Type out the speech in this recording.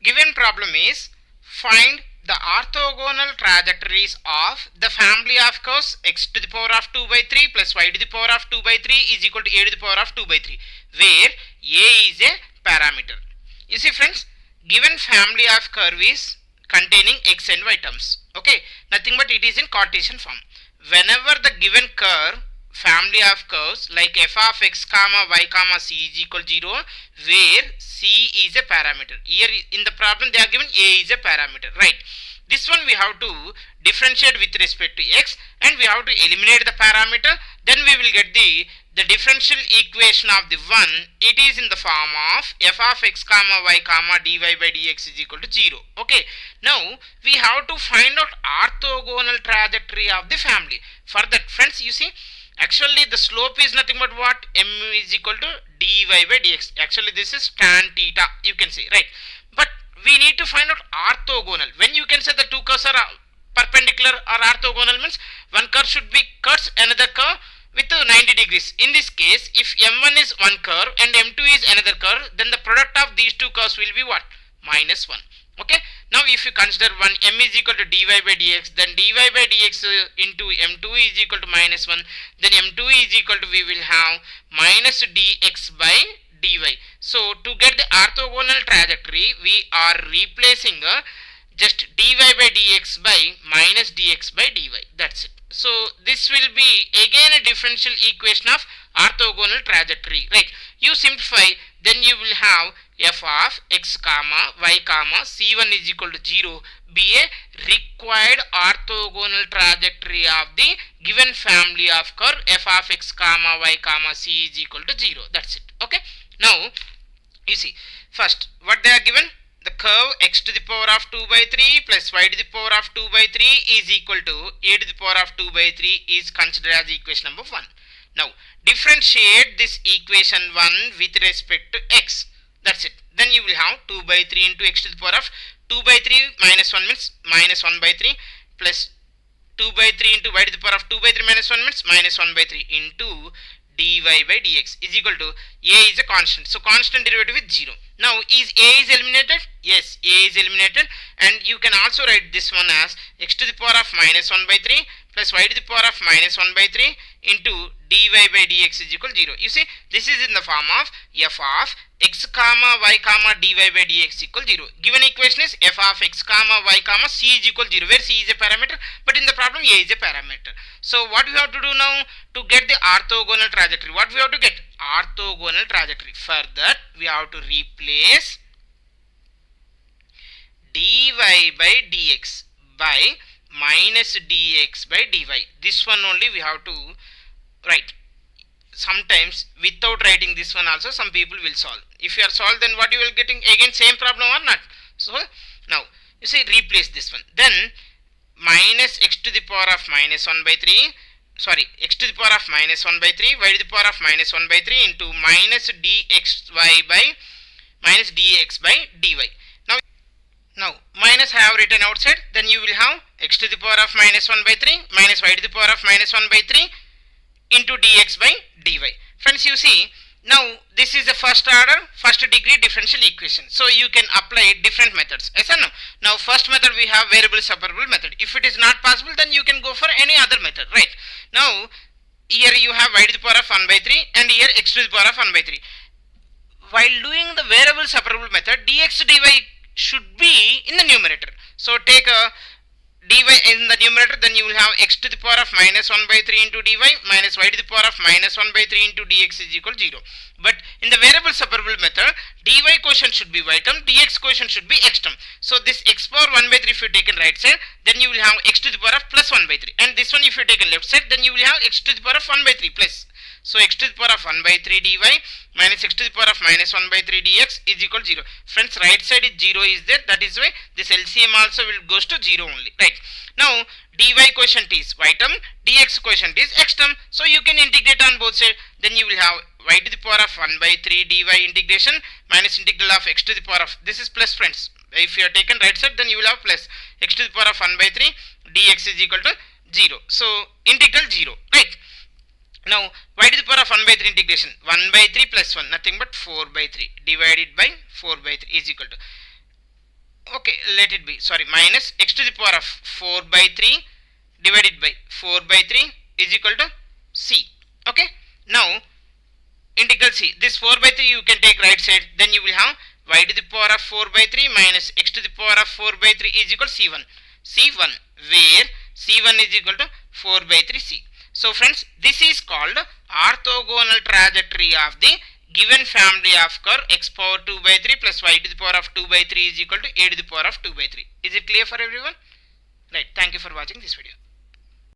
given problem is find the orthogonal trajectories of the family of curves x to the power of 2 by 3 plus y to the power of 2 by 3 is equal to a to the power of 2 by 3, where a is a parameter. You see friends, given family of curve is containing x and y terms. Okay, nothing but it is in Cartesian form. Whenever the given curve family of curves like f of x comma y comma c is equal to 0, where c is a parameter. Here in the problem they are given a is a parameter, right? This one we have to differentiate with respect to x and we have to eliminate the parameter. Then we will get the differential equation of the one. It is in the form of f of x comma y comma dy by dx is equal to 0. Okay. Now we have to find out orthogonal trajectory of the family. For that, friends, you see, actually the slope is nothing but what? M is equal to dy by dx. Actually this is tan theta, you can say, right? But we need to find out orthogonal. When you can say the two curves are perpendicular or orthogonal, means one curve should be cuts another curve with 90 degrees. In this case, if m1 is one curve and m2 is another curve, then the product of these two curves will be what? Minus 1. Okay. Now if you consider one m is equal to dy by dx, then dy by dx into m2 is equal to minus 1, then m2 is equal to, we will have minus dx by dy. So to get the orthogonal trajectory, we are replacing just dy by dx by minus dx by dy. That's it. So this will be again a differential equation of orthogonal trajectory, right? You simplify, then you will have f of x comma y comma c1 is equal to 0 be a required orthogonal trajectory of the given family of curve f of x comma y comma c is equal to 0. That's it. Okay. Now you see, first what they are given, the curve x to the power of 2 by 3 plus y to the power of 2 by 3 is equal to a to the power of 2 by 3 is considered as equation number 1. Now differentiate this equation 1 with respect to x. That's it. Then you will have 2 by 3 into x to the power of 2 by 3 minus 1 means minus 1 by 3 plus 2 by 3 into y to the power of 2 by 3 minus 1 means minus 1 by 3 into dy by dx is equal to, a is a constant. So constant derivative is 0. Now is a is eliminated? Yes, a is eliminated, and you can also write this one as x to the power of minus 1 by 3 plus y to the power of minus 1 by 3 into dy by dx is equal to 0. You see, this is in the form of f of x comma y comma dy by dx equal 0. Given equation is f of x comma y comma c is equal 0, where c is a parameter, but in the problem a is a parameter. So what we have to do now to get the orthogonal trajectory? What we have to get? Orthogonal trajectory. For that we have to replace dy by dx by minus dx by dy. This one only we have to write. Sometimes without writing this one also some people will solve. If you are solved, then what you will getting again same problem or not? So now you say replace this one. Then minus x to the power of minus 1 by 3, sorry, x to the power of minus 1 by 3 y to the power of minus 1 by 3 into minus dxy by minus dx by dy. Now minus I have written outside, then you will have x to the power of minus 1 by 3 minus y to the power of minus 1 by 3 into dx by dy. Friends, you see, now this is the first order, first degree differential equation. So you can apply different methods. Yes or no? Now first method we have variable separable method. If it is not possible, then you can go for any other method, right? Now here you have y to the power of 1 by 3 and here x to the power of 1 by 3. While doing the variable separable method, dx dy should be in the numerator. So take a dy in the numerator, then you will have x to the power of minus 1 by 3 into dy minus y to the power of minus 1 by 3 into dx is equal to 0. But in the variable separable method, dy quotient should be y term, dx quotient should be x term. So this x power 1 by 3 if you take in right side, then you will have x to the power of plus 1 by 3. And this one if you take in left side, then you will have x to the power of 1 by 3 plus. So x to the power of 1 by 3 dy minus x to the power of minus 1 by 3 dx is equal to 0. Friends, right side is 0 is there. That is why this LCM also will goes to 0 only. Right. Now dy quotient is y term, dx quotient is x term. So you can integrate on both sides. Then you will have y to the power of 1 by 3 dy integration minus integral of x to the power of, this is plus, friends. If you are taken right side, then you will have plus x to the power of 1 by 3 dx is equal to 0. So integral 0. Right. Now y to the power of 1 by 3 integration 1 by 3 plus 1 nothing but 4 by 3 divided by 4 by 3 is equal to Okay, let it be, sorry, minus x to the power of 4 by 3 divided by 4 by 3 is equal to c. Okay, now integral c, this 4 by 3 you can take right side, then you will have y to the power of 4 by 3 minus x to the power of 4 by 3 is equal to c1. c1, where c1 is equal to 4 by 3c. So friends, this is called orthogonal trajectory of the given family of curve x power 2 by 3 plus y to the power of 2 by 3 is equal to a to the power of 2 by 3. Is it clear for everyone? Right, thank you for watching this video.